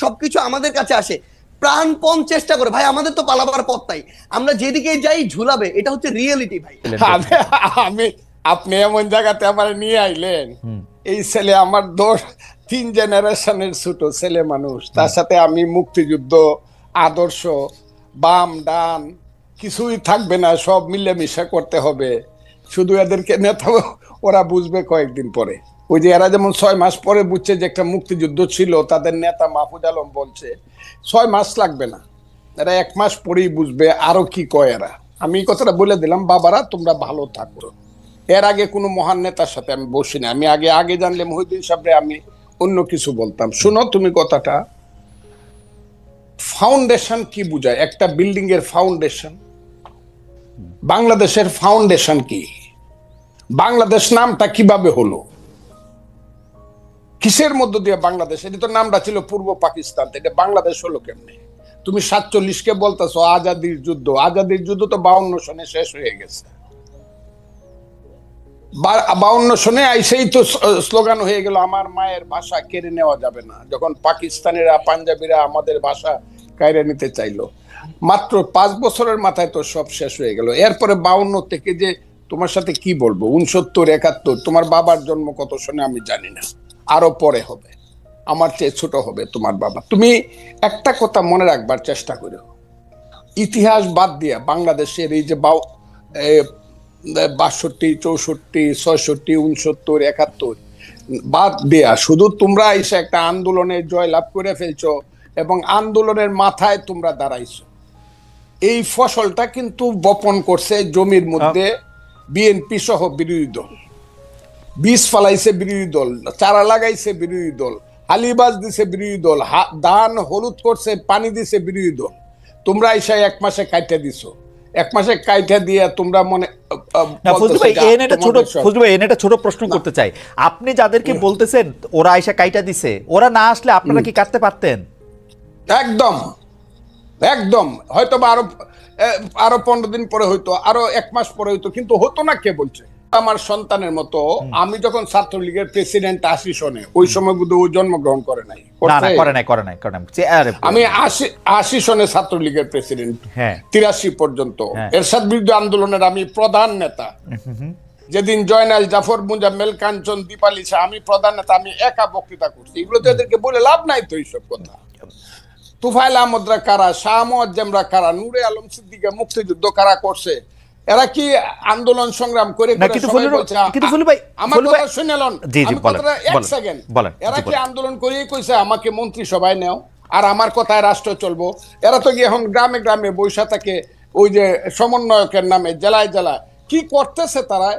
সবকিছু আমাদের কাছে আসে, প্রাণপণ চেষ্টা করে। ভাই আমাদের তো পালাবার পথ নাই, আমরা যেদিকে যাই ঝুলাবে, এটা হচ্ছে রিয়েলিটি ভাই। আমি আপনি এমন জায়গাতে আমার নিয়ে আইলেন, এই ছেলে আমার 3 জেনারেশনের ছোট ছেলে মানুষ, তার সাথে আমি মুক্তিযুদ্ধ আদর্শ বাম ডান কিছুই থাকবে না, সব মিলেমিশে করতে হবে। শুধু এদেরকে নেতা ওরা বুঝবে কয়েকদিন পরে। ওই যে এরা যেমন 6 মাস পরে বুঝছে যে একটা মুক্তিযুদ্ধ ছিল, তাদের নেতা মাহফুজ আলম বলছে 6 মাস লাগবে না, এরা 1 মাস পরেই বুঝবে আরো কি কয় এরা। আমি এই কথাটা বলে দিলাম, বাবারা তোমরা ভালো থাকো। এর আগে কোনো মহান নেতার সাথে আমি বসি না, আমি আগে জানলে মহিউদ্দিন সাহেবরে আমি অন্য কিছু বলতাম। শুনো তুমি কথাটা, ফাউন্ডেশন কি বুঝায়? একটা বিল্ডিং এর ফাউন্ডেশন, বাংলাদেশের ফাউন্ডেশন কি? বাংলাদেশ নামটা কিভাবে হলো, কিসের মধ্য দিয়ে বাংলাদেশ? এটা তো নামটা ছিল পূর্ব পাকিস্তান, এটা বাংলাদেশ হলো কেমনে? তুমি 47-কে বলতেছো আজাদির যুদ্ধ, আজাদির যুদ্ধ তো 52 সনে শেষ হয়ে গেছে। 52 সনে আইসেই তো স্লোগান হয়ে গেল আমার মায়ের ভাষা কেড়ে নেওয়া যাবে না, যখন পাকিস্তানিরা পাঞ্জাবিরা আমাদের ভাষা কেড়ে নিতে চাইলো। মাত্র 5 বছরের মাথায় তো সব শেষ হয়ে গেল। এরপরে 52 থেকে যে তোমার সাথে কি বলবো, 69, 71, তোমার বাবার জন্ম কত সনে আমি জানি না, আরো পরে হবে, আমার চেয়ে ছোট হবে তোমার বাবা। তুমি একটা কথা মনে রাখবার চেষ্টা করো, ইতিহাস বাদ দিয়া বাংলাদেশের এই যে 62, 64, 66, 69, 71 বাদ দেয়া, শুধু তোমরা এসে একটা আন্দোলনে জয়লাভ করে ফেলছো এবং আন্দোলনের মাথায় তোমরা দাঁড়াইছো। এই ফসলটা কিন্তু বপন করছে জমির মধ্যে বিএনপি সহ বিরোধী দল, বীজ ফালাইছে বিরোধী দল, চারা লাগাইছে বিরোধী দল, হালিবাজ দিছে বিরোধী দল, ধান হলুদ করছে পানি দিছে বিরোধী দল। তোমরা এসে 1 মাসে কাইটা দিছো, 1 মাসে কাইটা দিয়ে তোমরা মনে ফজলু ভাই একটা ছোট প্রশ্ন করতে চাই। আপনি যাদেরকে বলতেছেন ওরা আইসা কাইটা দিছে, ওরা না আসলে আপনারা কি কাটতে পারতেন? একদম একদম, হয়তো আরো 15 দিন পরে হইতো, আরো 1 মাস পরে হইতো, কিন্তু হতো না। কে বলছে? আমার সন্তানের মতো। আমি যখন ছাত্রলীগের প্রেসিডেন্ট 80 সনে, ওই সময় বুধ ও জন্মগ্রহণ করে নাই, আমি 80 সনে ছাত্রলীগের প্রেসিডেন্ট, 83 পর্যন্ত এরশাদ বিরুদ্ধে আন্দোলনের আমি প্রধান নেতা। যেদিন জয়নাল, জাফর, মুজাম্মেল, কাঞ্চন, দীপালি শাহ, আমি প্রধান নেতা, আমি একা বক্তৃতা করছি। এগুলো তো এদেরকে বলে লাভ নাই তো এইসব কথা। তুফাইল আহমদরা কারা, শাহ মুয়াজ্জেমরা কারা, নূরে আলম সিদ্দিকা মুক্তিযুদ্ধ কারা করছে? এরা কি আন্দোলন সংগ্রাম করে? এরা কি আন্দোলন করেই কইছে আমাকে মন্ত্রিসভায় নেও আর আমার কথায় রাষ্ট্র চলবো? এরা তো গিয়ে এখন গ্রামে গ্রামে বৈশা থাকে, ওই যে সমন্বয়কের নামে জেলায় জেলায় কি করতেছে তারা।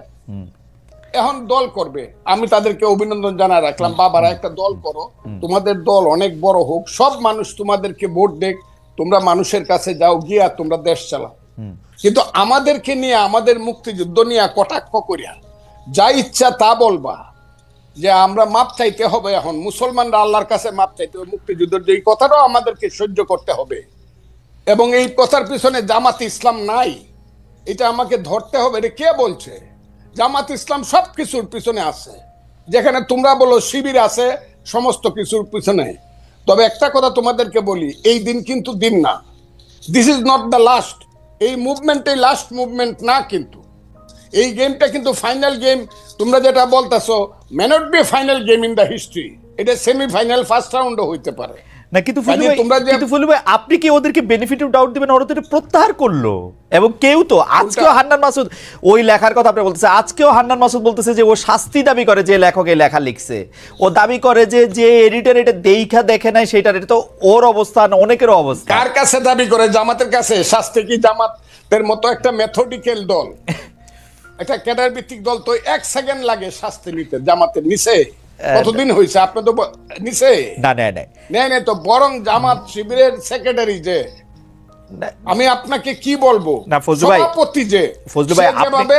এখন দল করবে, আমি তাদেরকে অভিনন্দন জানাই রাখলাম। বাবারা একটা দল করো, তোমাদের দল অনেক বড় হোক, সব মানুষ তোমাদেরকে ভোট দেখ, তোমরা মানুষের কাছে যাও, গিয়া তোমরা দেশ চালাও। কিন্তু আমাদেরকে নিয়ে, আমাদের মুক্তিযুদ্ধ নিয়ে কটাক্ষ করিয়া যা ইচ্ছা তা বলবা যে আমরা মাপ চাইতে হবে। এখন মুসলমানরা আল্লাহর কাছে মাপ চাইতে হবে, মুক্তিযুদ্ধের যে কথাটাও আমাদেরকে সহ্য করতে হবে। এবং এই কথার পিছনে জামাত ইসলাম নাই, এটা আমাকে ধরতে হবে। এটা কে বলছে? জামাত ইসলাম সব কিছুর পিছনে আছে, যেখানে তোমরা বলো শিবির আছে সমস্ত কিছুর পিছনে। তবে একটা কথা তোমাদেরকে বলি, এই দিন কিন্তু দিন না, this is not the last. এই মুভমেন্টে লাস্ট মুভমেন্ট না, কিন্তু এই গেমটা কিন্তু ফাইনাল গেম। তোমরা যেটা বলতেছো may not be final game in the history, এটা সেমিফাইনাল, ফার্স্ট রাউন্ডও হইতে পারে না। কিন্তু ফজলু ভাই আপনি কি ওদেরকে বেনিফিট অফ ডাউট দিবেন? ওরা তো প্রত্যাহার করলো, এবং কেউ তো আজকেও হান্নান মাসুদ ওই লেখার কথা আপনি বলতেছে, আজকেও হান্নান মাসুদ বলতেছে যে ও শাস্তি দাবি করে, যে লেখক এই লেখা লিখছে ও দাবি করে যে এডিটর এটা দেখা দেখে নাই সেটার। এটা তো ওর অবস্থান, অনেকের অবস্থা। কার কাছে দাবি করে? জামাতের কাছে। শাস্তি কি জামাতের মতো একটা মেথডিক্যাল দল, একটা ক্যাডার ভিত্তিক দল তো 1 সেকেন্ড লাগে শাস্তি নিতে। জামাতের নিচে কতদিন হয়েছে? আপনি তো নিচে নেই তো, বরং জামাত শিবিরের সেক্রেটারি যে, আমি আপনাকে কি বলবো, সভাপতি যে যেভাবে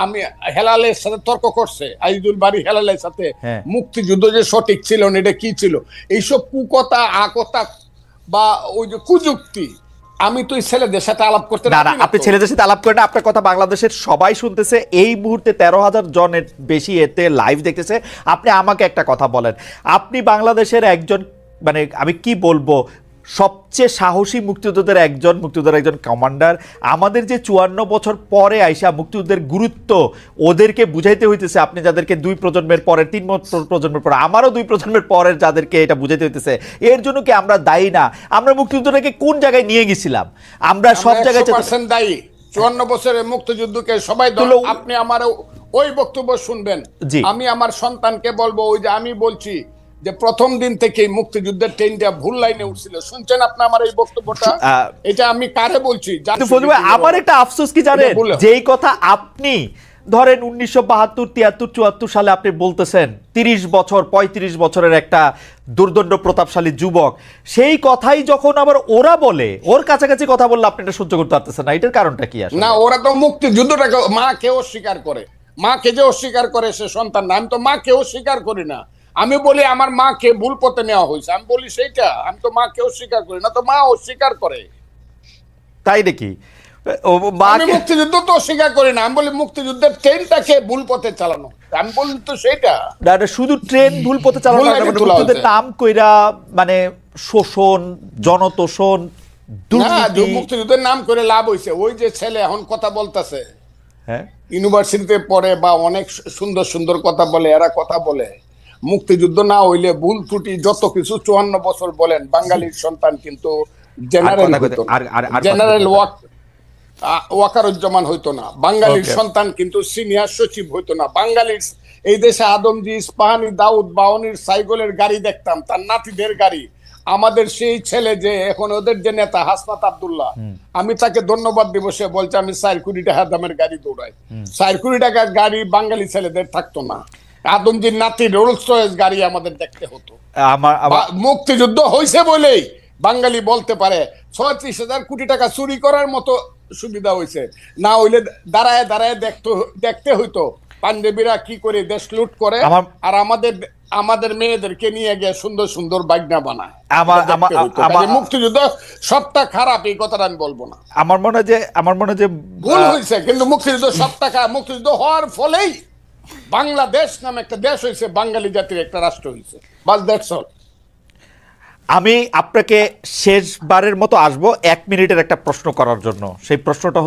আমি হেলালের সাথে তর্ক করছে, আজিজুল বাড়ি হেলালের সাথে, মুক্তিযুদ্ধ যে সঠিক ছিল না, এটা কি ছিল, এইসব কুকথা আকথা বা ওই যে কুযুক্তি, আমি তো এই ছেলেদের সাথে আলাপ করতে না না, রাজি না আপনি তো। ছেলেদের সাথে আলাপ করেন না, আপনার কথা বাংলাদেশের সবাই শুনতেছে, এই মুহূর্তে 13,000 জনের বেশি এতে লাইভ দেখতেছে। আপনি আমাকে একটা কথা বলেন, আপনি বাংলাদেশের একজন, মানে আমি কি বলবো, সবচেয়ে সাহসী মুক্তিযোদ্ধাদের একজন কমান্ডার। আমাদের যে 54 বছর পরে আইসা মুক্তিযুদ্ধের গুরুত্ব ওদেরকে বুঝাইতে হইতেছে, আপনি যাদেরকে 2 প্রজন্মের পরে, 3 প্রজন্মের পরে, আমারও 2 প্রজন্মের পরের যাদেরকে এটা বুঝাইতে হইতেছে, এর জন্য কি আমরা দায়ী না? আমরা মুক্তিযুদ্ধটাকে কোন জায়গায় নিয়ে গেছিলাম? আমরা সব জায়গায় 100% দায়ী। 54 বছরের মুক্তিযুদ্ধকে সবাই আপনি আমার ওই বক্তব্য শুনবেন। জি। আমি আমার সন্তানকে বলবো, ওই যে আমি বলছি যে প্রথম দিন থেকেই মুক্তিযুদ্ধের ট্রেনটা ভুল লাইনে উঠছিল। শুনছেন আপনি আমার এই বক্তব্যটা? এটা আমি কারে বলছি কিন্তু ফজলু ভাই, আমার একটা আফসোস কি জানেন, যেই কথা আপনি ধরেন 1972, 73, 74 সালে আপনি বলতেছেন, 30 বছর 35 বছরের একটা দুর্দণ্ড প্রতাপশালী যুবক, সেই কথাই যখন আবার ওরা বলে, ওর কাছাকাছি কথা বললে আপনি এটা সহ্য করতে পারতেছেন না, এটার কারণটা কি আসলে? না, ওরা তো মুক্তিযুদ্ধটাকে মাকে অস্বীকার করে। মাকে যে অস্বীকার করে সে সন্তান না। আমি তো মাকে অস্বীকার করি না। আমি বলি আমার মাকে ভুল পথে নেওয়া হয়েছে, আমি বলি সেইটা। আমি তো মাকে অস্বীকার করি না, তো মা অস্বীকার করে। তাই নাকি? আমি মুক্তিযুদ্ধ তো অস্বীকার করি না, আমি বলি মুক্তিযুদ্ধের ট্রেনটাকে ভুল পথে চালানো। আমি বলি তো সেইটা। শুধু ট্রেন ভুল পথে চালানো, মুক্তিযুদ্ধের নাম কইরা মানে শোষণ, জনতোষণ, দুর্নীতি। মুক্তিযুদ্ধের নাম করে লাভ হয়েছে। ওই যে ছেলে এখন কথা বলতেছে, হ্যাঁ, ইউনিভার্সিটিতে পড়ে বা অনেক সুন্দর সুন্দর কথা বলে, এরা কথা বলে মুক্তিযুদ্ধ না হইলে ভুল ত্রুটি যত কিছু 54 বছর বলেন, বাঙালির সন্তান কিন্তু জেনারেল ওয়াকারুজ্জামান হইতো না, বাঙালির সন্তান কিন্তু সিনিয়র সচিব হইতো না, বাঙালির এই দেশে আদমজি, ইস্পাহানি, দাউদ, বাউনির সাইকেলের গাড়ি দেখতাম, তার নাতিদের গাড়ি। আমাদের সেই ছেলে যে এখন ওদের যে নেতা হাসনাত আব্দুল্লাহ, আমি তাকে ধন্যবাদ দিব। সে বলছে আমি 4 কোটি টাকা দামের গাড়ি দৌড়াই। 4 কোটি টাকার গাড়ি বাঙালি ছেলেদের থাকতো না। আদমজির নাতি রোলস রয়েস গাড়ি আমাদের দেখতে হতো। মুক্তিযুদ্ধ হয়েছে বলেই বাঙালি বলতে পারে 36,000 কোটি টাকা চুরি করার মতো সুবিধা হয়েছে। না হইলে দাঁড়ায় দাঁড়ায় দেখতে হইতো পাঞ্জাবিরা কি করে দেশ লুট করে, আর আমাদের মেয়েদেরকে নিয়ে গিয়ে সুন্দর সুন্দর বাগনা বানায়। মুক্তিযুদ্ধ সবটা খারাপ এই কথাটা আমি বলবো না। আমার মনে হয় যে ভুল হয়েছে, কিন্তু মুক্তিযুদ্ধ সবটা খারাপ। মুক্তিযুদ্ধ হওয়ার ফলেই বাংলাদেশ নামে একটা দেশ হয়েছে, বাঙালি জাতির একটা রাষ্ট্র হয়েছে। বাস দ্যাটস অল। আমি আপনাকে শেষবারের মতো আসবো 1 মিনিটের একটা প্রশ্ন করার জন্য। সেই প্রশ্নটা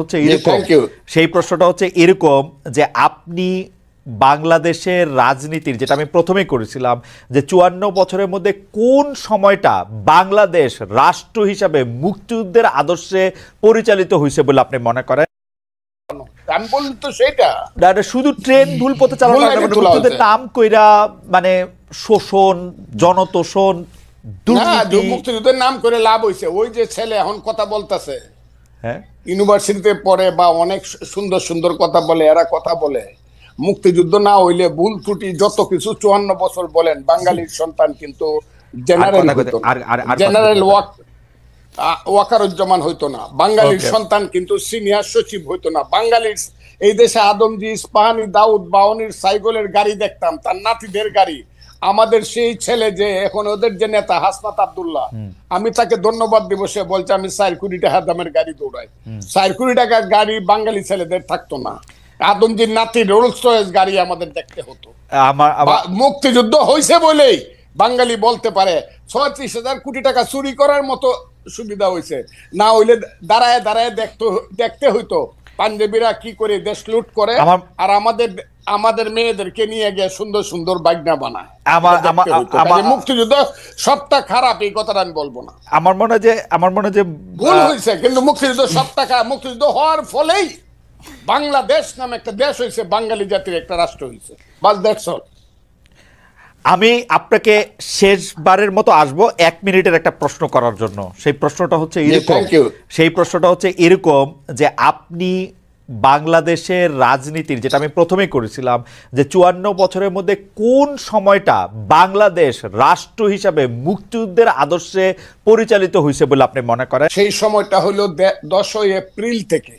হচ্ছে এরকম যে আপনি বাংলাদেশের রাজনীতির, যেটা আমি প্রথমেই করেছিলাম, যে 54 বছরের মধ্যে কোন সময়টা বাংলাদেশ রাষ্ট্র হিসাবে মুক্তিযুদ্ধের আদর্শে পরিচালিত হয়েছে বলে আপনি মনে করেন? আমি বলি তো সেইটা। শুধু ট্রেন ভুল পথে চালানো, মুক্তিযুদ্ধের নাম কইরা মানে শোষণ, জনতোষণ, মুক্তিযুদ্ধের নাম করে লাভ হয়েছে। ওই যে ছেলে এখন কথা বলতেছে, হ্যাঁ, ইউনিভার্সিটিতে পড়ে বা অনেক সুন্দর সুন্দর কথা বলে, এরা কথা বলে মুক্তিযুদ্ধ না হইলে ভুল ত্রুটি যত কিছু 54 বছর বলেন, বাঙালির সন্তান কিন্তু জেনারেল ওয়াকারুজ্জামান হইতো না, বাঙালির সন্তান কিন্তু সিনিয়র সচিব হইতো না, বাঙালির এই দেশে আদমজি, ইস্পাহানি, দাউদ, বাউনির সাইকেলের গাড়ি দেখতাম, তার নাতিদের গাড়ি। আমাদের সেই ছেলে যে এখন ওদের যে নেতা হাসনাত আব্দুল্লাহ, আমি তাকে ধন্যবাদ দিব। সে বলছে আমি 4 কোটি টাকা দামের গাড়ি দৌড়াই। 4 কোটি টাকার গাড়ি বাঙালি ছেলেদের থাকতো না। আদমজির নাতি রোলস রয়েস গাড়ি আমাদের দেখতে হতো। মুক্তিযুদ্ধ হয়েছে বলেই বাঙালি বলতে পারে 36,000 কোটি টাকা চুরি করার মতো সুবিধা হয়েছে। না হইলে দাঁড়ায় দাঁড়ায় দেখতে হইতো পাঞ্জাবিরা কি করে দেশ লুট করে, আর আমাদের মেয়েদেরকে নিয়ে গিয়ে সুন্দর সুন্দর বাগনা বানায়। মুক্তিযুদ্ধ সবটা খারাপ এই কথাটা আমি বলবো না। আমার মনে হয় যে ভুল হয়েছে, কিন্তু মুক্তিযুদ্ধ সবটা খারাপ। মুক্তিযুদ্ধ হওয়ার ফলেই বাংলাদেশ নামে একটা দেশ হয়েছে, বাঙালি জাতির একটা রাষ্ট্র হয়েছে। বাস দ্যাটস অল। আমি আপনাকে শেষবারের মতো আসবো 1 মিনিটের একটা প্রশ্ন করার জন্য। সেই প্রশ্নটা হচ্ছে এরকম যে আপনি বাংলাদেশের রাজনীতির, যেটা আমি প্রথমেই করেছিলাম, যে 54 বছরের মধ্যে কোন সময়টা বাংলাদেশ রাষ্ট্র হিসাবে মুক্তিযুদ্ধের আদর্শে পরিচালিত হয়েছে বলে আপনি মনে করেন? সেই সময়টা হলো 10 এপ্রিল থেকে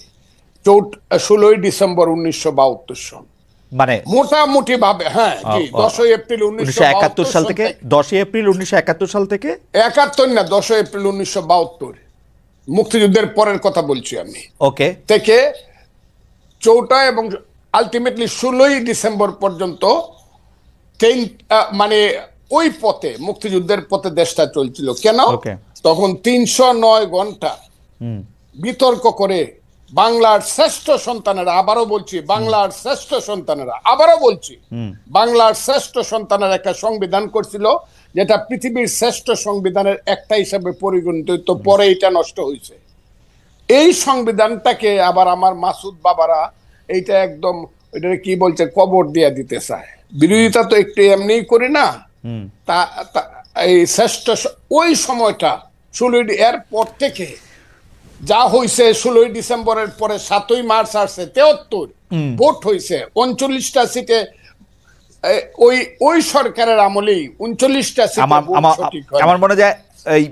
16 ডিসেম্বর 1972 সন, মানে মোটামুটি ভাবে। হ্যাঁ, 10 এপ্রিল 1971 সাল থেকে 10 এপ্রিল 1971 সাল থেকে 71 না, 10 এপ্রিল 1972 মুক্তিযুদ্ধের পরের কথা বলছি আমি, ওকে, থেকে 4টা এবং আলটিমেটলি 16ই ডিসেম্বর পর্যন্ত মানে ওই পথে, মুক্তিযুদ্ধের পথে দেশটা চলছিল। কেন? তখন 309 ঘন্টা বিতর্ক করে বাংলার শ্রেষ্ঠ সন্তানেরা, আবারও বলছি বাংলার শ্রেষ্ঠ সন্তানেরা, আবারও বলছি বাংলার শ্রেষ্ঠ সন্তানের একটা সংবিধান করছিল, যেটা পৃথিবীর শ্রেষ্ঠ সংবিধানের একটা হিসাবে পরিগণিত হইতো। পরে এটা নষ্ট হয়েছে। এই সংবিধানটাকে আবার আমার মাসুদ বাবারা এইটা একদম ওইটা কি বলছে, কবর দিয়ে দিতে চায়। বিরোধিতা তো একটু এমনিই করি না। এই শ্রেষ্ঠ ওই সময়টা 16 এর পর থেকে যা হয়েছে, 16 ডিসেম্বরের পরে 7ই মার্চ আসছে, 73 ভোট হয়েছে 39টা সিটে। ওই সরকারের আমলেই 39টা সিটে আমার মনে যায় এই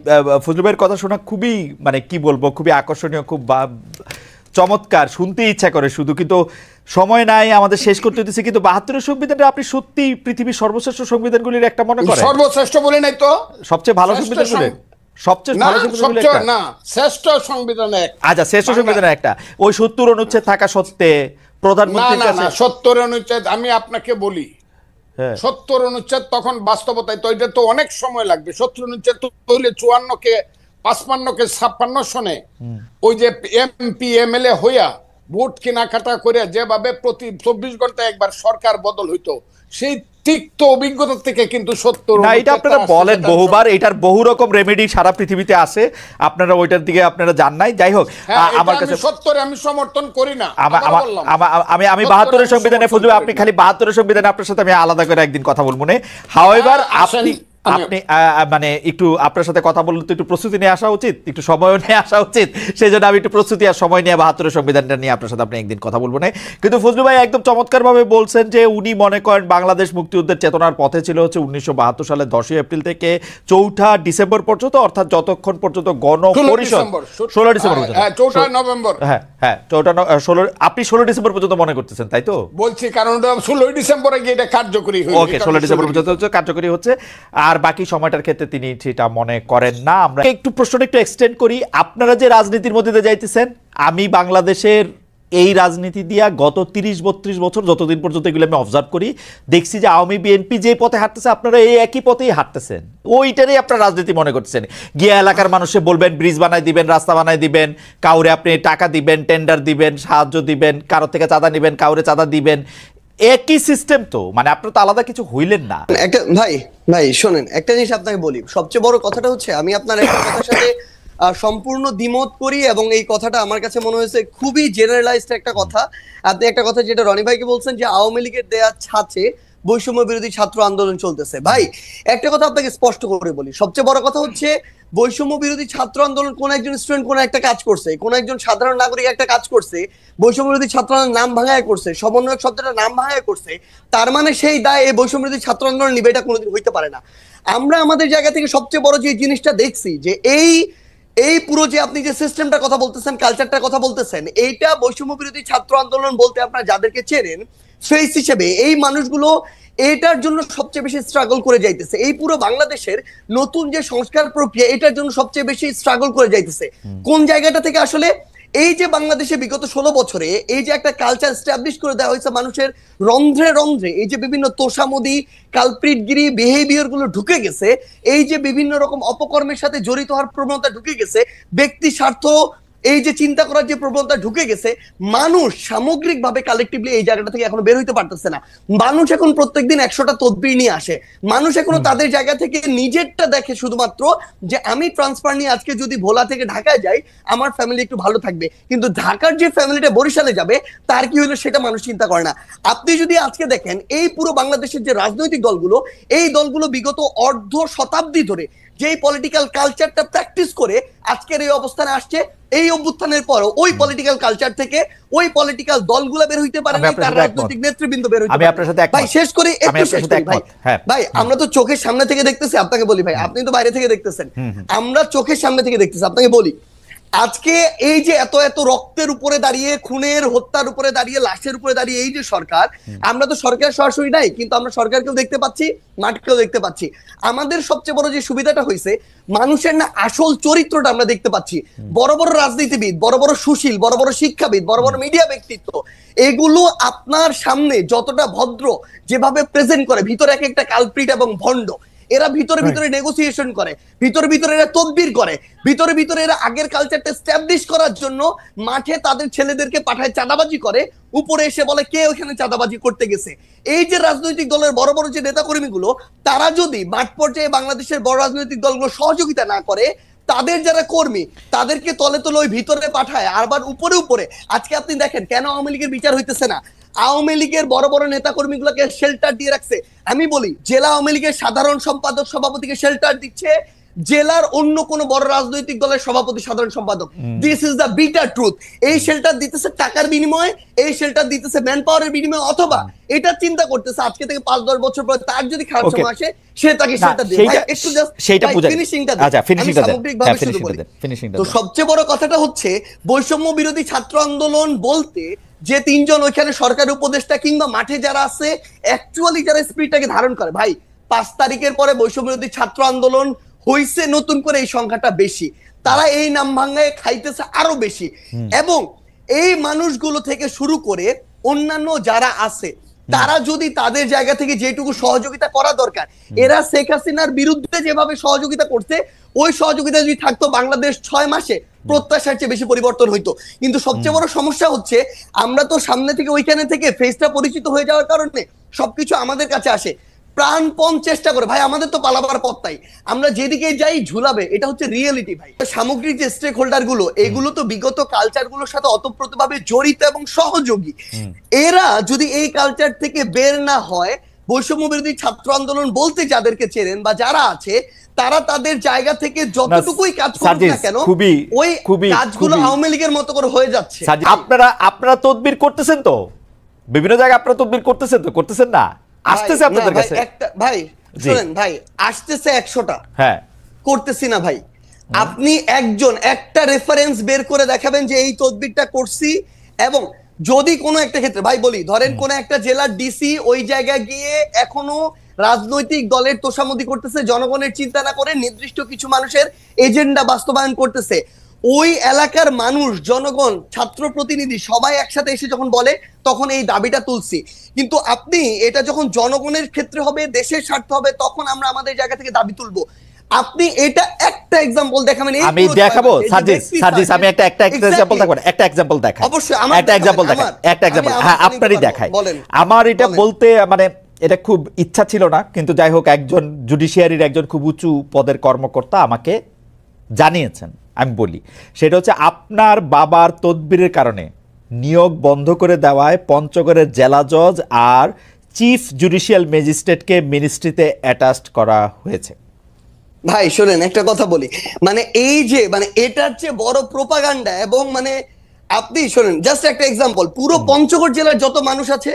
ফজলু ভাইয়ের কথা শোনা খুবই, মানে কি বলবো, খুবই আকর্ষণীয়, খুব চমৎকার, শুনতে ইচ্ছা করে শুধু, কিন্তু সময় নাই, আমাদের শেষ করতে হতেছে। কিন্তু 72 সংবিধানটা আপনি সত্যি পৃথিবীর সর্বশ্রেষ্ঠ সংবিধানগুলির একটা মনে করেন? সর্বশ্রেষ্ঠ বলে নাই তো, সবচেয়ে ভালো সংবিধানগুলি, সবচেয়ে ভালো সংবিধানগুলি না, শ্রেষ্ঠ সংবিধান এক। আচ্ছা, শ্রেষ্ঠ সংবিধান একটা, ওই 70 অনুচ্ছেদ থাকা সত্ত্বে প্রধানমন্ত্রীর কাছে 70 অনুচ্ছেদ, আমি আপনাকে বলি 70 অনুচ্ছেদ তখন বাস্তবতায় তো এটা তো অনেক সময় লাগবে। 70 অনুচ্ছেদ তো হইলে 54 কে 55 কে 56 সনে ওই যে এমপি এমএলএ হইয়া ভোট কেনাকাটা করে যেভাবে প্রতি 24 ঘন্টায় একবার সরকার বদল হইতো, সেই তিক্ত অভিজ্ঞতা থেকে কিন্তু 70 না, এটা আপনারা বলেন বহুবার, এটার বহু রকম রেমেডি সারা পৃথিবীতে আছে, আপনারা ওইটার দিকে আপনারা জান নাই। যাই হোক, আমার কাছে 70 আমি সমর্থন করি না। আমি 72 সংবিধানে ফজলু, আপনি খালি 72 সংবিধানে আপনার সাথে আমি আলাদা করে একদিন কথা বলবো না। হাউএভার আপনি মানে একটু আপনার সাথে কথা বললে তো একটু প্রস্তুতি নিয়ে আসা উচিত, একটু সময় নিয়ে আসা উচিত। সেই জন্য আমি একটু প্রস্তুতি আর সময় নিয়ে 72 সংবিধানটা নিয়ে আপনার সাথে আপনি একদিন কথা বলবো না। কিন্তু ফজলু ভাই একদম চমৎকারভাবে বলছেন যে উনি মনে করেন বাংলাদেশ মুক্তিযুদ্ধের চেতনার পথে ছিল হচ্ছে 1972 সালের 10ই এপ্রিল থেকে 4ঠা ডিসেম্বর পর্যন্ত, অর্থাৎ যতক্ষণ পর্যন্ত গণপরিষদ 16 ডিসেম্বর পর্যন্ত, 4টা নভেম্বর, হ্যাঁ 16, আপনি 16 ডিসেম্বর পর্যন্ত মনে করতেছেন, তাই তো? বলছি কারণ 16 ডিসেম্বরে গিয়ে এটা কার্যকরী হয়েছে। ওকে, 16 ডিসেম্বর পর্যন্ত কার্যকরী হচ্ছে, আর বাকি সময়টার ক্ষেত্রে তিনি সেটা মনে করেন না। আমরা একটু প্রশ্নটা একটু এক্সটেন্ড করি। আপনারা যে রাজনীতির মধ্যে দিয়ে যাইতেছেন, আমি বাংলাদেশের এই রাজনীতি দিয়া গত 30-32 বছর যতদিন পর্যন্ত এগুলো আমি অবজার্ভ করি, দেখছি যে আওয়ামী বিএনপি যে পথে হাঁটতেছে, আপনারা এই একই পথেই হাঁটতেছেন, ওইটারই আপনারা রাজনীতি মনে করতেছেন। গিয়ে এলাকার মানুষে বলবেন ব্রিজ বানাই দিবেন, রাস্তা বানাই দিবেন, কাউরে আপনি টাকা দিবেন, টেন্ডার দিবেন, সাহায্য দিবেন, কারো থেকে চাঁদা নিবেন, কাউরে চাঁদা দিবেন, একই সিস্টেম তো, মানে আপনার তো আলাদা কিছু হইলেন না। একটা ভাই শোনেন, একটা জিনিস আপনাকে বলি, সবচেয়ে বড় কথাটা হচ্ছে আমি আপনার একটা কথার সাথে সম্পূর্ণ দ্বিমত করি, এবং এই কথাটা আমার কাছে মনে হয়েছে খুবই জেনারেলাইজড একটা কথা। আপনি একটা কথা যেটা রনি ভাইকে বলছেন যে আওয়ামী লীগের দেয়া ছাঁচে বৈষম্য বিরোধী ছাত্র আন্দোলন চলতেছে। ভাই একটা কথা আপনাকে স্পষ্ট করে বলি, সবচেয়ে বড় কথা হচ্ছে বৈষম্য বিরোধী ছাত্র আন্দোলন কোন একজন স্টুডেন্ট কোন একটা কাজ করছে, কোন একজন সাধারণ নাগরিক একটা কাজ করছে, বৈষম্য বিরোধী ছাত্র আন্দোলন নাম ভাঙায় করছে, সমন্বয়ক শব্দটা নাম ভাঙায় করছে, তার মানে সেই দায় এই বৈষম্য বিরোধী ছাত্র আন্দোলন নিবে, এটা কোনোদিন হইতে পারে না। আমরা আমাদের জায়গা থেকে সবচেয়ে বড় যে জিনিসটা দেখছি যে এই পুরো যে আপনি যে সিস্টেমটার কথা বলতেছেন, কালচারটার কথা বলতেছেন, এইটা বৈষম্য বিরোধী ছাত্র আন্দোলন বলতে আপনারা যাদেরকে চেনেন ফেস হিসেবে এই মানুষগুলো এটার জন্য সবচেয়ে বেশি স্ট্রাগল করে যাইতেছে। এই পুরো বাংলাদেশের নতুন যে সংস্কার প্রক্রিয়া, এটার জন্য সবচেয়ে বেশি স্ট্রাগল করে যাইতেছে। কোন জায়গাটা থেকে? আসলে এই যে বাংলাদেশে বিগত 16 বছরে এই যে একটা কালচার এস্টাবলিশ করে দেওয়া হয়েছে, মানুষের রন্ধ্রে রন্ধ্রে এই যে বিভিন্ন তোষামোদি, কালপ্রিটগিরি বিহেভিয়ার গুলো ঢুকে গেছে, এই যে বিভিন্ন রকম অপকর্মের সাথে জড়িত হওয়ার প্রবণতা ঢুকে গেছে, ব্যক্তি স্বার্থ এই যে চিন্তা করার যে প্রবণতা ঢুকে গেছে, মানুষ সামগ্রিকভাবে কালেকটিভলি এই জায়গাটা থেকে এখনো বের হইতে পারতেছে না। মানুষ এখন প্রত্যেকদিন 100টা তদবির নিয়ে আসে, মানুষ এখনো তাদের জায়গা থেকে নিজেরটা দেখে শুধুমাত্র যে আমি ট্রান্সফার নিয়ে আজকে যদি ভোলা থেকে ঢাকায় যাই আমার ফ্যামিলি একটু ভালো থাকবে, কিন্তু ঢাকার যে ফ্যামিলিটা বরিশালে যাবে তার কি হলো সেটা মানুষ চিন্তা করে না। আপনি যদি আজকে দেখেন এই পুরো বাংলাদেশের যে রাজনৈতিক দলগুলো, এই দলগুলো বিগত অর্ধ শতাব্দী ধরে যেই পলিটিক্যাল কালচারটা প্র্যাকটিস করে আজকের এই অবস্থানে আসছে, এই অভ্যুত্থানের পরও ওই পলিটিক্যাল কালচার থেকে ওই পলিটিক্যাল দলগুলো বের হইতে পারে না, তার রাজনৈতিক নেতৃবৃন্দ বের হইতে পারে। ভাই শেষ করি, একটু শেষ করি ভাই। ভাই আমরা তো চোখের সামনে থেকে দেখতেছি, আপনাকে বলি ভাই, আপনি তো বাইরে থেকে দেখতেছেন, আমরা চোখের সামনে থেকে দেখতেছি। আপনাকে বলি আজকে এই যে এত এত রক্তের উপরে দাঁড়িয়ে, খুনের হত্যার উপরে দাঁড়িয়ে, লাশের উপরে দাঁড়িয়ে এই যে সরকার, আমরা তো সরকার সরাসরি নাই, কিন্তু আমরা সরকারকেও দেখতে পাচ্ছি, মাঠকেও দেখতে পাচ্ছি। আমাদের সবচেয়ে বড় যে সুবিধাটা হয়েছে, মানুষের না আসল চরিত্রটা আমরা দেখতে পাচ্ছি। বড় বড় রাজনীতিবিদ, বড় বড় সুশীল, বড় বড় শিক্ষাবিদ, বড় বড় মিডিয়া ব্যক্তিত্ব, এগুলো আপনার সামনে যতটা ভদ্র যেভাবে প্রেজেন্ট করে, ভিতরে এক একটা কালপ্রিট এবং ভণ্ড। এরা ভিতরে ভিতরে নেগোসিয়েশন করে, ভিতরে ভিতরে এরা তদবির করে, ভিতরে ভিতরে এরা আগের কালচারটা এস্টাবলিশ করার জন্য মাঠে তাদের ছেলেদেরকে পাঠায় চাঁদাবাজি করে, উপরে এসে বলে কে ওখানে চাঁদাবাজি করতে গেছে। এই যে রাজনৈতিক দলের বড় বড় যে নেতাকর্মীগুলো, তারা যদি মাঠ পর্যায়ে বাংলাদেশের বড় রাজনৈতিক দলগুলো সহযোগিতা না করে, তাদের যারা কর্মী তাদেরকে তলে তলে ওই ভিতরে পাঠায়, আবার উপরে উপরে। আজকে আপনি দেখেন কেন আওয়ামী লীগের বিচার হইতেছে না। আওয়ামী লীগের বড় বড় নেতা কর্মীগুলোকে শেল্টার দিয়ে রাখছে। আমি বলি, জেলা আওয়ামী লীগের সাধারণ সম্পাদক সভাপতিকে শেল্টার দিচ্ছে জেলার অন্য কোন বড় রাজনৈতিক দলের সভাপতি সাধারণ সম্পাদক। This is the bitter truth. এই শেল্টার দিতেছে টাকার বিনিময়ে, এই শেল্টার দিতেছে ম্যান পাওয়ারের বিনিময়ে, অথবা এটা চিন্তা করতেছে আজকে থেকে 5-10 বছর পরে তার যদি খারাপ সময় আসে সে তাকে শেল্টার দেবে। ভাই একটু জাস্ট সেইটা ফিনিশিংটা দেন। আচ্ছা, ফিনিশিংটা দেন। সামগ্রিকভাবে শুরু করি। তো সবচেয়ে বড় কথাটা হচ্ছে বৈষম্য বিরোধী ছাত্র আন্দোলন বলতে যে 3 জন ওইখানে সরকারি উপদেষ্টা কিংবা মাঠে যারা আছে, অ্যাকচুয়ালি যারা স্পিরিটটাকে ধারণ করে, ভাই 5 তারিখের পরে বৈষম্য বিরোধী ছাত্র আন্দোলন হইছে নতুন করে এই সংখ্যাটা বেশি, তারা এই নাম ভাঙায় খাইতেছে আরো বেশি। এবং এই মানুষগুলো থেকে শুরু করে অন্যান্য যারা আছে, তারা যদি তাদের জায়গা থেকে যেটুকু সহযোগিতা করা দরকার, এরা শেখ হাসিনার বিরুদ্ধে যেভাবে সহযোগিতা করছে, ওই সহযোগিতা যদি থাকতো বাংলাদেশ 6 মাসে প্রত্যাশার চেয়ে বেশি পরিবর্তন হইতো। কিন্তু সবচেয়ে বড় সমস্যা হচ্ছে আমরা তো সামনে থেকে ওইখানে থেকে ফেসটা পরিচিত হয়ে যাওয়ার কারণে সবকিছু আমাদের কাছে আসে, প্রাণপণ চেষ্টা করে। ভাই আমাদের তো পালাবার পথ নাই, আমরা যেদিকে যাই ঝুলাবে, এটা হচ্ছে রিয়েলিটি। ভাই সামগ্রিক যে স্টেক হোল্ডার গুলো, এগুলো তো বিগত কালচার গুলোর সাথে অতপ্রতভাবে জড়িত এবং সহযোগী। এরা যদি এই কালচার থেকে বের না হয়, বৈষম্য বিরোধী ছাত্র আন্দোলন বলতে যাদেরকে চেনেন বা যারা আছে, তারা তাদের জায়গা থেকে যতটুকুই কাজ করুক না কেন, ওই কাজগুলো আওয়ামী লীগের মতো করে হয়ে যাচ্ছে। আপনারা তদবির করতেছেন তো, বিভিন্ন জায়গায় আপনারা তদবির করতেছেন তো, করতেছেন না? আসতেছে আপনাদের কাছে ভাই, শুনেন ভাই, আসতেছে 100টা, হ্যাঁ করতেছি না ভাই। আপনি একটা রেফারেন্স বের করে দেখাবেন যে এই তদবিরটা করছি। এবং যদি কোনো একটা ক্ষেত্রে, ভাই বলি, ধরেন কোন একটা জেলার ডিসি ওই জায়গায় গিয়ে এখনো রাজনৈতিক দলের তোষামোদি করতেছে, জনগণের চিন্তা না করে নির্দিষ্ট কিছু মানুষের এজেন্ডা বাস্তবায়ন করতেছে, ওই এলাকার মানুষ, জনগণ, ছাত্র প্রতিনিধি সবাই একসাথে এসে যখন বলে, তখন এই দাবিটা তুলছি। কিন্তু আপনি এটা যখন জনগণের ক্ষেত্রে হবে, দেশের স্বার্থ হবে, তখন আমরা আমাদের জায়গা থেকে দাবি তুলবো। আপনি এটা একটা एग्जांपल দেখাবেন। আমি দেখাবো সার্জিস, আমি একটা एग्जांपल দেখাবো, একটা एग्जांपल দেখাই, অবশ্যই আমার একটা एग्जांपल দেখাই, একটা एग्जांपल হ্যাঁ আপনারই দেখাই। আমার এটা বলতে মানে এটা খুব ইচ্ছা ছিল না, কিন্তু যাই হোক একজন জুডিশিয়ারির একজন খুব উঁচু পদের কর্মকর্তা আমাকে জানিয়েছেন, আমি বলি। সেটা হচ্ছে আপনার বাবার তদবিরের কারণে নিয়োগ বন্ধ করে দেওয়ায় পঞ্চগড়ের জেলা জজ আর চিফ জুডিশিয়াল ম্যাজিস্ট্রেটকে মিনিস্ট্রিতে অ্যাটাচড করা হয়েছে। ভাই শোনেন একটা কথা বলি, মানে এই যে মানে এটার চেয়ে বড় প্রোপাগান্ডা। এবং মানে আপনি শোনেন, জাস্ট একটা एग्जांपल, পুরো পঞ্চগড় জেলার যত মানুষ আছে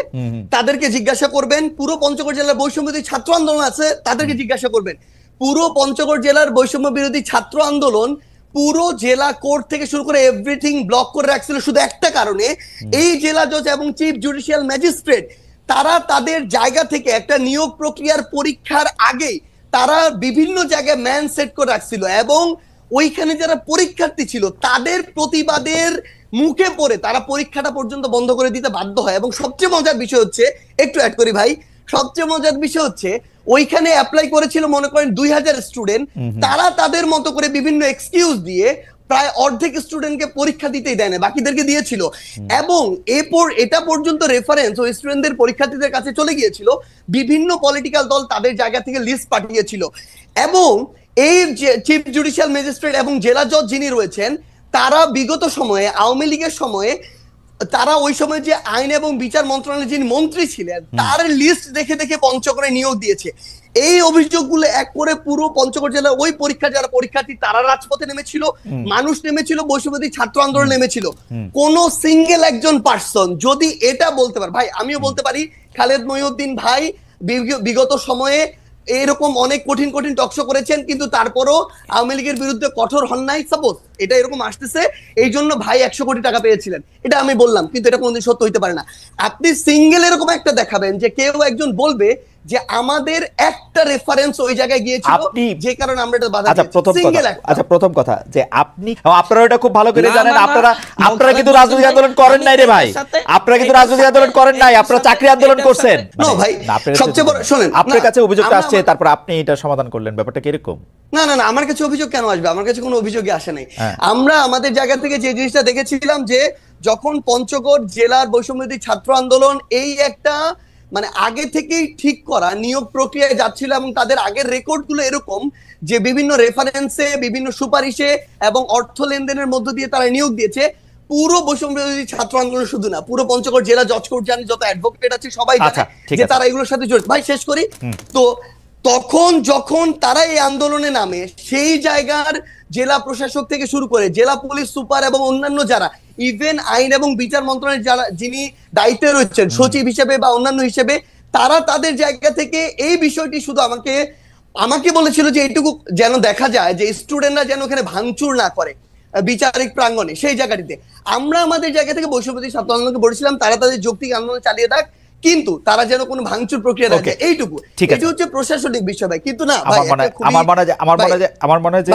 তাদেরকে জিজ্ঞাসা করবেন, পুরো পঞ্চগড় জেলার বৈষম্য বিরোধী ছাত্র আন্দোলন আছে তাদেরকে জিজ্ঞাসা করবেন, পুরো পঞ্চগড় জেলার বৈষম্য বিরোধী ছাত্র আন্দোলন পুরো জেলা কোর্ট থেকে শুরু করে এভরিথিং ব্লক করে রাখছিল শুধু একটা কারণে, এই জেলা জজ এবং চিফ জুডিশিয়াল ম্যাজিস্ট্রেট তারা তাদের জায়গা থেকে একটা নিয়োগ প্রক্রিয়ার পরীক্ষার আগে তারা বিভিন্ন জায়গায় ম্যান সেট করে রাখছিল। এবং ওইখানে যারা পরীক্ষার্থী ছিল তাদের প্রতিবাদের মুখে পড়ে তারা পরীক্ষাটা পর্যন্ত বন্ধ করে দিতে বাধ্য হয়। এবং সবচেয়ে মজার বিষয় হচ্ছে, একটু অ্যাড করি ভাই, সবচেয়ে মজার বিষয় হচ্ছে ওইখানে অ্যাপ্লাই করেছিল মনে করেন 2000 স্টুডেন্ট, তারা তাদের মতো করে বিভিন্ন এক্সকিউজ দিয়ে প্রায় অর্ধেক স্টুডেন্টকে পরীক্ষা দিতেই দেয় না, বাকিদেরকে দিয়েছিল। এবং এরপর এটা পর্যন্ত রেফারেন্স ওই স্টুডেন্টদের পরীক্ষার্থীদের কাছে চলে গিয়েছিল, বিভিন্ন পলিটিক্যাল দল তাদের জায়গা থেকে লিস্ট পাঠিয়েছিল। এবং এই চিফ জুডিশিয়াল ম্যাজিস্ট্রেট এবং জেলা জজ যিনি রয়েছেন, তারা বিগত সময়ে আওয়ামী লীগের সময়ে তারা ওই সময় যে আইন এবং বিচার মন্ত্রণালয়ের যিনি মন্ত্রী ছিলেন তার লিস্ট দেখে দেখে পঞ্চগড়ে নিয়োগ দিয়েছে। এই অভিযোগগুলো এক করে পুরো পঞ্চগড় জেলার ওই পরীক্ষা যারা পরীক্ষার্থী তারা রাজপথে নেমেছিল, মানুষ নেমেছিল, বৈষম্যবিরোধী ছাত্র আন্দোলন নেমেছিল। কোন সিঙ্গেল একজন পার্সন যদি এটা বলতে পারে, ভাই আমিও বলতে পারি খালেদ মহিউদ্দিন ভাই বিগত সময়ে এরকম অনেক কঠিন কঠিন টকশো করেছেন, কিন্তু তারপরও আওয়ামী লীগের বিরুদ্ধে কঠোর হন নাই। সাপোজ এটা এরকম আসতেছে, এই জন্য ভাই 100 কোটি টাকা পেয়েছিলেন, এটা আমি বললাম, কিন্তু এটা কোনোদিন সত্য হইতে পারে না। আপনি সিঙ্গেল এরকম একটা দেখাবেন যে কেউ একজন বলবে যে আমাদের একটা রেফারেন্স ওই জায়গায় গিয়েছিল, যে কারণে আমরা এটা বাধা দিয়েছি। প্রথম কথা যে আপনারা এটা খুব ভালো করে জানেন, আপনারা কিন্তু রাজনৈতিক আন্দোলন করেন নাই রে ভাই, আপনারা কিন্তু রাজনৈতিক আন্দোলন করেন নাই, আপনারা চাকরি আন্দোলন করছেন। ভাই সবচেয়ে বড় শুনেন, আপনার কাছে অভিযোগটা আসছে, তারপর আপনি এটা সমাধান করলেন, ব্যাপারটা কি এরকম? না না না, আমার কাছে অভিযোগ কেন আসবে? আমার কাছে কোনো অভিযোগই আসে নাই। আমরা আমাদের জায়গা থেকে যে জিনিসটা দেখেছিলাম যে যখন পঞ্চগড় জেলার বৈষম্যবিরোধী ছাত্র আন্দোলন এই একটা মানে আগে থেকেই ঠিক করা নিয়োগ প্রক্রিয়ায় যাচ্ছিল, এবং তাদের আগের রেকর্ড গুলো এরকম যে বিভিন্ন রেফারেন্সে, বিভিন্ন সুপারিশে এবং অর্থ লেনদেনের মধ্য দিয়ে তারা নিয়োগ দিয়েছে। পুরো বৈষম্যবিরোধী ছাত্র আন্দোলন শুধু না, পুরো পঞ্চগড় জেলা জজ কোর্ট জানি, যত অ্যাডভোকেট আছে সবাই জানে যে তারা এগুলোর সাথে জড়িত। ভাই শেষ করি তো, তখন যখন তারা এই আন্দোলনে নামে, সেই জায়গার জেলা প্রশাসক থেকে শুরু করে জেলা পুলিশ সুপার এবং অন্যান্য যারা, ইভেন আইন এবং বিচার মন্ত্রণালয়ের যারা যিনি দায়িত্বে রয়েছেন সচিব হিসেবে বা অন্যান্য হিসেবে, তারা তাদের জায়গা থেকে এই বিষয়টি শুধু আমাকে বলেছিল যে এইটুকু যেন দেখা যায় যে স্টুডেন্টরা যেন ওখানে ভাঙচুর না করে বিচারিক প্রাঙ্গণে। সেই জায়গাটিতে আমরা আমাদের জায়গা থেকে বৈষম্যবিরোধী ছাত্র আন্দোলনকে বলেছিলাম তারা তাদের যৌক্তিক আন্দোলন চালিয়ে থাক, কিন্তু তারা যেন কোনো ভাঙচুর প্রক্রিয়া রাখে, এইটুকু। এটা হচ্ছে প্রশাসনিক বিষয় ভাই, কিন্তু না ভাই আমার মনে হয় যে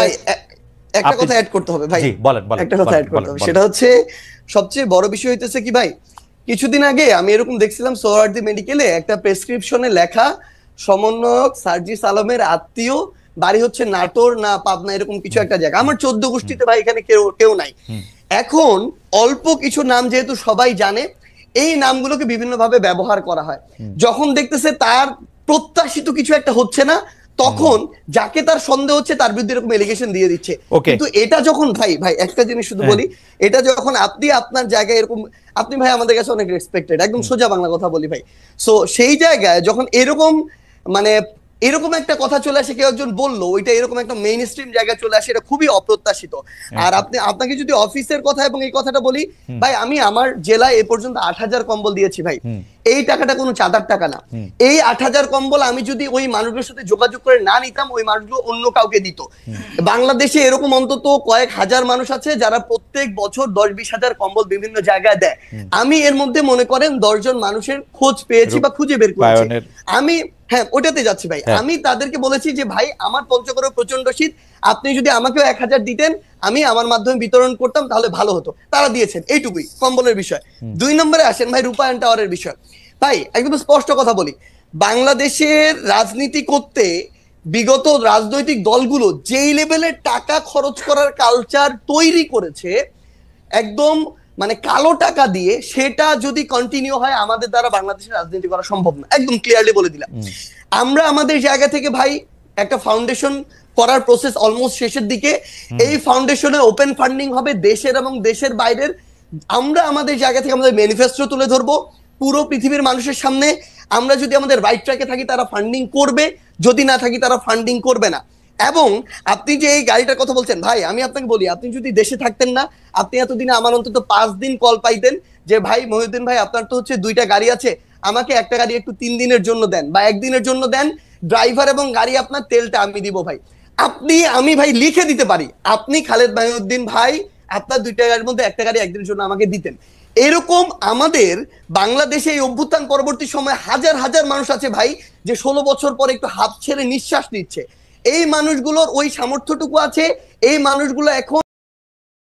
একটা কথা অ্যাড করতে হবে ভাই, একটা কথা অ্যাড করতে হবে, সেটা হচ্ছে সবচেয়ে বড় বিষয় হইতেছে কি ভাই, কিছুদিন আগে আমি এরকম দেখছিলাম সোহরাওয়ার্দী মেডিকেলে একটা প্রেসক্রিপশনে লেখা সমন্বয়ক সার্জিস আলমের আত্মীয়, বাড়ি হচ্ছে নাটোর না পাবনা, এরকম কিছু একটা জায়গা। আমার 14 গোষ্ঠীতে ভাই এখানে কেউ নাই। এখন অল্প কিছু নাম যেহেতু সবাই জানে, এই নামগুলোকে বিভিন্নভাবে ব্যবহার করা হয়। যখন দেখতেছে তার প্রত্যাশিত কিছু একটা হচ্ছে না, তখন যাকে তার সন্দেহ হচ্ছে তার বিরুদ্ধে এরকম এলিগেশন দিয়ে দিচ্ছে। কিন্তু এটা যখন ভাই একটা জিনিস শুধু বলি, এটা যখন আপনি আপনার জায়গায় এরকম, আপনি ভাই আমাদের কাছে অনেক রেসপেক্টেড, একদম সোজা বাংলা কথা বলি ভাই, সো সেই জায়গায় যখন এরকম মানে এরকম একটা কথা চলে আসে, কেউ একজন বললো ওইটা এরকম একটা মেইন স্ট্রিম জায়গায় চলে আসে, এটা খুবই অপ্রত্যাশিত। আর আপনাকে যদি অফিসের কথা এবং এই কথাটা বলি ভাই, আমি আমার জেলায় এ পর্যন্ত 8000 কম্বল দিয়েছি ভাই। এই টাকাটা কোনো চাঁদার টাকা না। এই 8000 কম্বল আমি যদি ওই মানুষগুলোর সাথে যোগাযোগ করে না নিতাম, ওই মানুষগুলো অন্য কাউকে দিত। বাংলাদেশে এরকম অন্তত কয়েক হাজার মানুষ আছে যারা প্রত্যেক বছর 10-20 হাজার কম্বল বিভিন্ন জায়গায় দেয়। আমি এর মধ্যে মনে করেন 10 জন মানুষের খোঁজ পেয়েছি বা খুঁজে বের করেছি। আমি ওটাতে যাচ্ছি ভাই, আমি তাদেরকে বলেছি যে ভাই আমার পঞ্চগড়ে প্রচন্ড শীত, আপনি যদি আমাকেও 1000 দিতেন, আমি আমার মাধ্যমে বিতরণ করতাম, তাহলে ভালো হতো। তারা দিয়েছেন, এইটুকুই কম্বলের বিষয়। 2 নম্বরে আসেন ভাই রূপায়ণ টাওয়ারের বিষয়। ভাই একদম স্পষ্ট কথা বলি, বাংলাদেশের রাজনীতি করতে বিগত রাজনৈতিক দলগুলো যেই লেভেলের টাকা খরচ করার কালচার তৈরি করেছে, একদম মানে কালো টাকা দিয়ে, সেটা যদি কন্টিনিউ হয় আমাদের দ্বারা বাংলাদেশের রাজনীতি করা সম্ভব না, একদম ক্লিয়ারলি বলে দিলাম। আমরা আমাদের জায়গা থেকে ভাই একটা ফাউন্ডেশন করার প্রসেস অলমোস্ট শেষের দিকে। এই ফাউন্ডেশনে ওপেন ফান্ডিং হবে দেশের এবং দেশের বাইরের। আমরা আমাদের জায়গা থেকে আমাদের ম্যানিফেস্টো তুলে ধরবো পুরো পৃথিবীর মানুষের সামনে। আমরা যদি আমাদের রাইট ট্র্যাকে থাকি তারা ফান্ডিং করবে, যদি না থাকি তারা ফান্ডিং করবে না। এবং আপনি যে এই গাড়িটার কথা বলছেন ভাই, আমি আপনাকে বলি, আপনি যদি দেশে থাকতেন না, আপনি এতদিনে আমার অন্তত 5 দিন কল পাইতেন যে ভাই মহিউদ্দিন ভাই আপনার তো হচ্ছে 2টা গাড়ি আছে, আমাকে একটা গাড়ি একটু 3 দিনের জন্য দেন বা 1 দিনের জন্য দেন, ড্রাইভার এবং গাড়ি আপনার, তেলটা আমি দিব ভাই। আমি ভাই লিখে দিতে পারি, আপনি খালেদ মহিউদ্দিন ভাই আপনার 2টা গাড়ির মধ্যে একটা গাড়ি একদিনের জন্য আমাকে দিতেন। এরকম আমাদের বাংলাদেশে এই অভ্যুত্থান পরবর্তী সময় হাজার হাজার মানুষ আছে ভাই, যে 16 বছর পরে একটু হাফ ছেড়ে নিঃশ্বাস নিচ্ছে। এই মানুষগুলোর ওই সামর্থ্যটুকু আছে, এই মানুষগুলো এখন